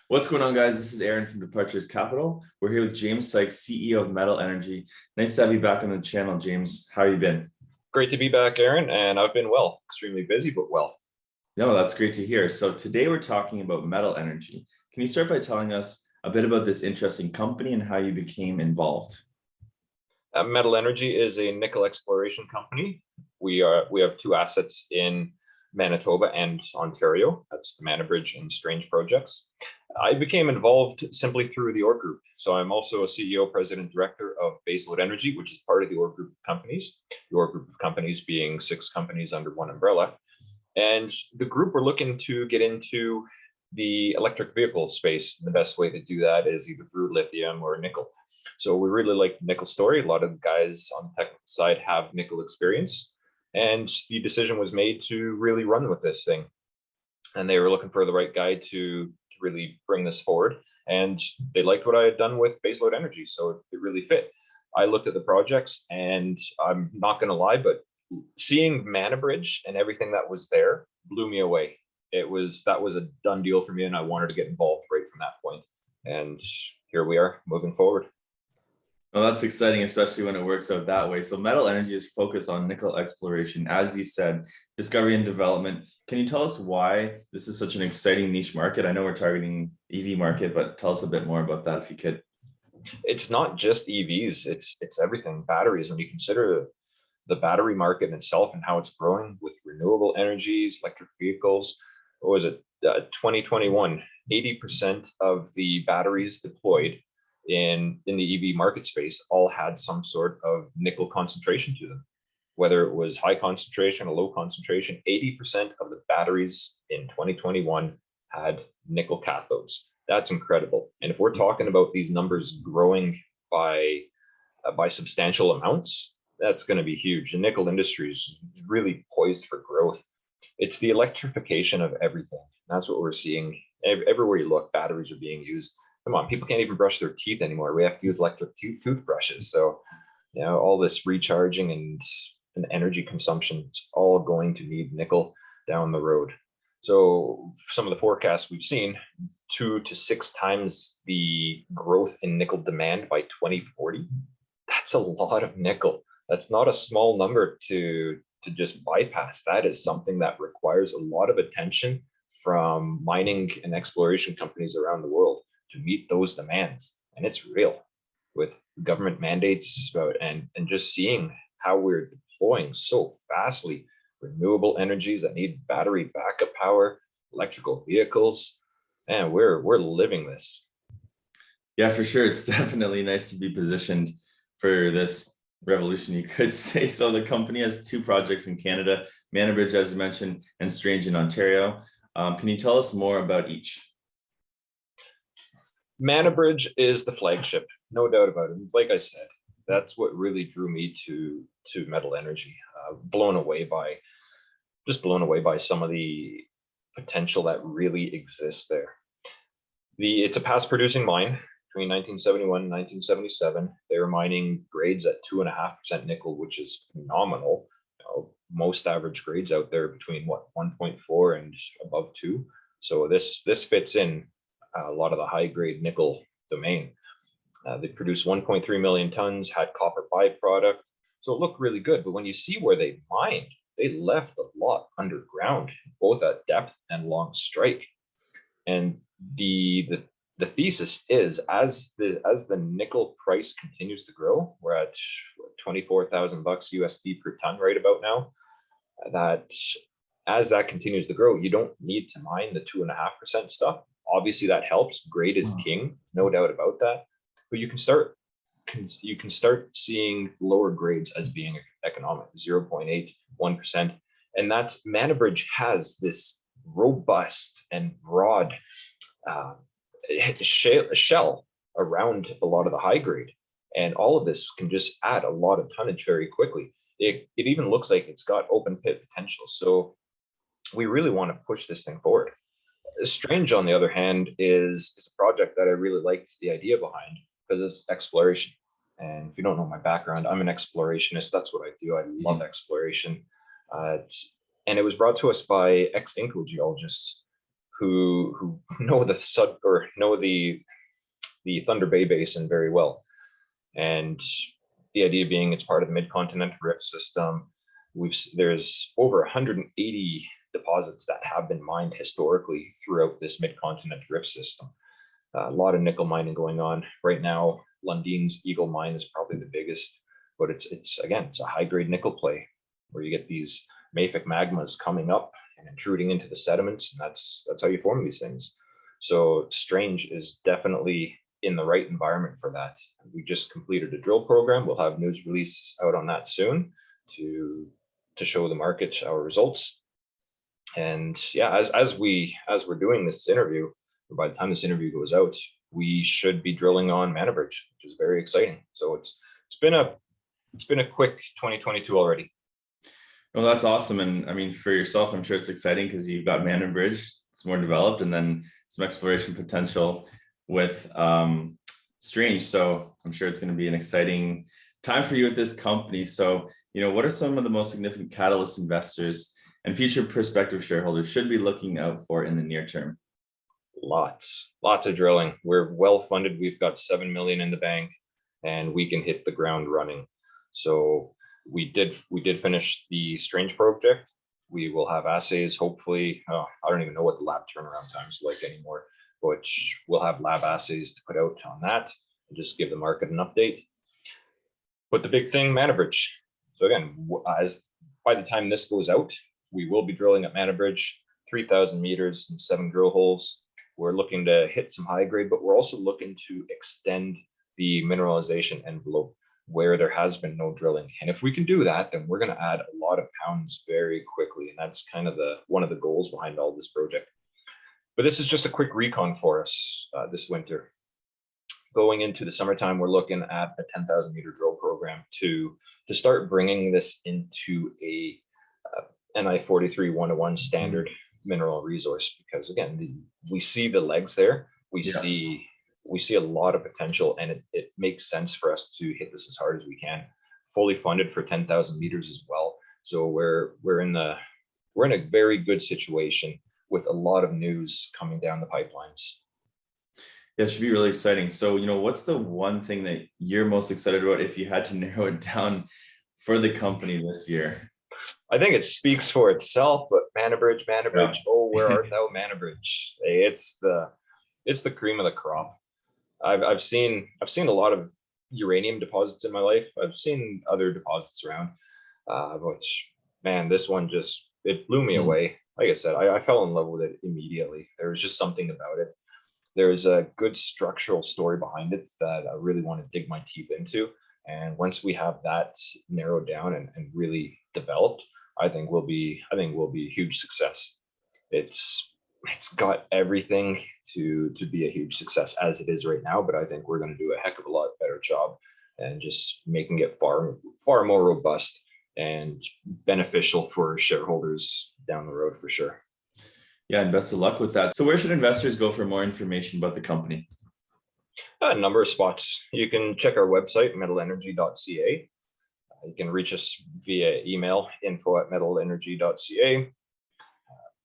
What's going on, guys? This is Aaron from Departures Capital. We're here with James Sykes, CEO of Metal Energy. Nice to have you back on the channel, James. How have you been? Great to be back, Aaron, and I've been well. Extremely busy, but well. No, that's great to hear. So today we're talking about Metal Energy. Can you start by telling us a bit about this interesting company and how you became involved? Metal Energy is a nickel exploration company. We have two assets in Manitoba and Ontario. That's the Manabridge and Strange projects. I became involved simply through the org group. So I'm also a CEO, president, director of Baseload Energy, which is part of the org group of companies. The org group of companies being 6 companies under one umbrella. And the group we're looking to get into the electric vehicle space. The best way to do that is either through lithium or nickel. So we really like the nickel story. A lot of the guys on the technical side have nickel experience. And the decision was made to really run with this thing. And they were looking for the right guy to really bring this forward. And they liked what I had done with Baseload Energy. So it really fit. I looked at the projects, and I'm not going to lie, but seeing Manabridge and everything that was there blew me away. That was a done deal for me, and I wanted to get involved right from that point. And here we are moving forward. Well, that's exciting, especially when it works out that way. So Metal Energy is focused on nickel exploration, as you said, discovery and development. Can you tell us why this is such an exciting niche market? I know we're targeting EV market, but tell us a bit more about that if you could. It's not just EVs, it's everything. Batteries, when you consider the battery market in itself and how it's growing with renewable energies, electric vehicles. What was it? 2021, 80% of the batteries deployed in the EV market space all had some sort of nickel concentration to them. Whether it was high concentration or low concentration, 80% of the batteries in 2021 had nickel cathodes. That's incredible. And if we're talking about these numbers growing by substantial amounts, that's going to be huge. The nickel industry is really poised for growth. It's the electrification of everything. That's what we're seeing. Everywhere you look, batteries are being used. Come on, people can't even brush their teeth anymore. We have to use electric toothbrushes. So, all this recharging and energy consumption, it's all going to need nickel down the road. So some of the forecasts we've seen, 2 to 6 times the growth in nickel demand by 2040. That's a lot of nickel. That's not a small number to just bypass. That is something that requires a lot of attention from mining and exploration companies around the world to meet those demands. And it's real with government mandates and just seeing how we're deploying so fastly renewable energies that need battery backup power, electrical vehicles, and we're living this. Yeah, for sure. It's definitely nice to be positioned for this revolution, you could say. So the company has 2 projects in Canada, Manabridge, as you mentioned, and Strange in Ontario. Can you tell us more about each? Manabridge is the flagship, no doubt about it. Like I said, that's what really drew me to Metal Energy. Blown away by some of the potential that really exists there. It's a past producing mine. Between 1971 and 1977, they were mining grades at 2.5% nickel, which is phenomenal. Most average grades out there between 1.4 and above 2. So this fits in a lot of the high grade nickel domain. They produced 1.3 million tons, had copper byproduct, so it looked really good. But when you see where they mined, they left a lot underground, both at depth and long strike. And the thesis is as the nickel price continues to grow, we're at $24,000 USD per ton right about now. That as that continues to grow, you don't need to mine the 2.5% stuff. Obviously, that helps. Grade is king, no doubt about that. But you can start seeing lower grades as being economic, 0.8, 1%. And that's Manabridge has this robust and broad shell around a lot of the high grade. And all of this can just add a lot of tonnage very quickly. It even looks like it's got open pit potential. So we really want to push this thing forward. Strange, on the other hand, is a project that I really liked the idea behind because it's exploration. And if you don't know my background, I'm an explorationist. That's what I do. I love exploration. And it was brought to us by ex-Inco geologists who know the Thunder Bay Basin very well. And the idea being it's part of the Mid-Continent Rift system. There's over 180 deposits that have been mined historically throughout this Mid-Continent Rift system. A lot of nickel mining going on right now. Lundin's Eagle Mine is probably the biggest, but it's a high-grade nickel play where you get these mafic magmas coming up and intruding into the sediments, and that's how you form these things. So Strange is definitely in the right environment for that. We just completed a drill program. We'll have news release out on that soon to show the market our results. And yeah, as we're doing this interview, or by the time this interview goes out, we should be drilling on Manabridge, which is very exciting. So it's been a quick 2022 already. Well, that's awesome. And I mean, for yourself, I'm sure it's exciting because you've got Manabridge, it's more developed, and then some exploration potential with Strange. So I'm sure it's going to be an exciting time for you at this company. So, what are some of the most significant catalyst investors and future prospective shareholders should be looking out for in the near term? Lots of drilling. We're well funded. We've got 7 million in the bank, and we can hit the ground running. So we did finish the Strange project. We will have assays, hopefully. I don't even know what the lab turnaround time is like anymore, but we'll have lab assays to put out on that and just give the market an update. But the big thing, Manabridge. So again, by the time this goes out, we will be drilling at Manabridge, 3,000 meters and 7 drill holes. We're looking to hit some high grade, but we're also looking to extend the mineralization envelope where there has been no drilling. And if we can do that, then we're going to add a lot of pounds very quickly. And that's kind of one of the goals behind all this project. But this is just a quick recon for us this winter. Going into the summertime, we're looking at a 10,000 meter drill program to start bringing this into a NI 43-101 standard mineral resource, because again, we see the legs there. We see a lot of potential, and it makes sense for us to hit this as hard as we can. Fully funded for 10,000 meters as well. So we're in a very good situation with a lot of news coming down the pipelines. Yeah, it should be really exciting. So, what's the one thing that you're most excited about if you had to narrow it down for the company this year? I think it speaks for itself, but Manabridge, yeah. Oh, where art thou, Manabridge? It's the cream of the crop. I've seen a lot of uranium deposits in my life. I've seen other deposits around, which, man, this one it blew me away. Like I said, I fell in love with it immediately. There was just something about it. There's a good structural story behind it that I really want to dig my teeth into. And once we have that narrowed down and really developed, I think we'll be a huge success. It's got everything to be a huge success as it is right now, but I think we're going to do a heck of a lot better job and just making it far more robust and beneficial for shareholders down the road for sure. Yeah, and best of luck with that. So where should investors go for more information about the company? A number of spots. You can check our website, metalenergy.ca. You can reach us via email, info@metalenergy.ca.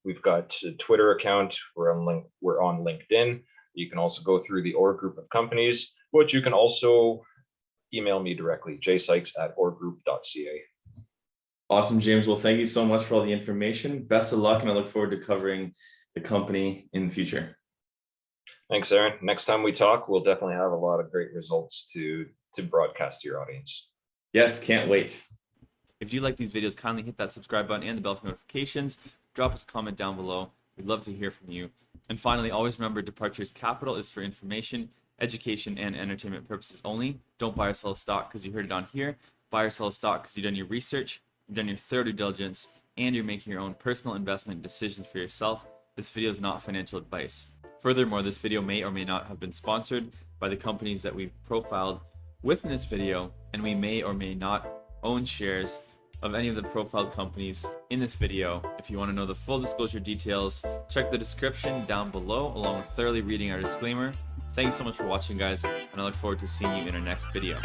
We've got a Twitter account. We're on LinkedIn. You can also go through the org group of companies, but you can also email me directly, jsykes@orggroup.ca. Awesome, James. Well, thank you so much for all the information. Best of luck, and I look forward to covering the company in the future. Thanks, Aaron. Next time we talk, we'll definitely have a lot of great results to broadcast to your audience. Yes, can't wait. If you like these videos, kindly hit that subscribe button and the bell for notifications. Drop us a comment down below. We'd love to hear from you. And finally, always remember, Departures Capital is for information, education, and entertainment purposes only. Don't buy or sell a stock because you heard it on here. Buy or sell a stock because you've done your research, you've done your thorough due diligence, and you're making your own personal investment decisions for yourself. This video is not financial advice. Furthermore, this video may or may not have been sponsored by the companies that we've profiled within this video, and we may or may not own shares of any of the profiled companies in this video. If you want to know the full disclosure details, check the description down below, along with thoroughly reading our disclaimer. Thanks so much for watching, guys, and I look forward to seeing you in our next video.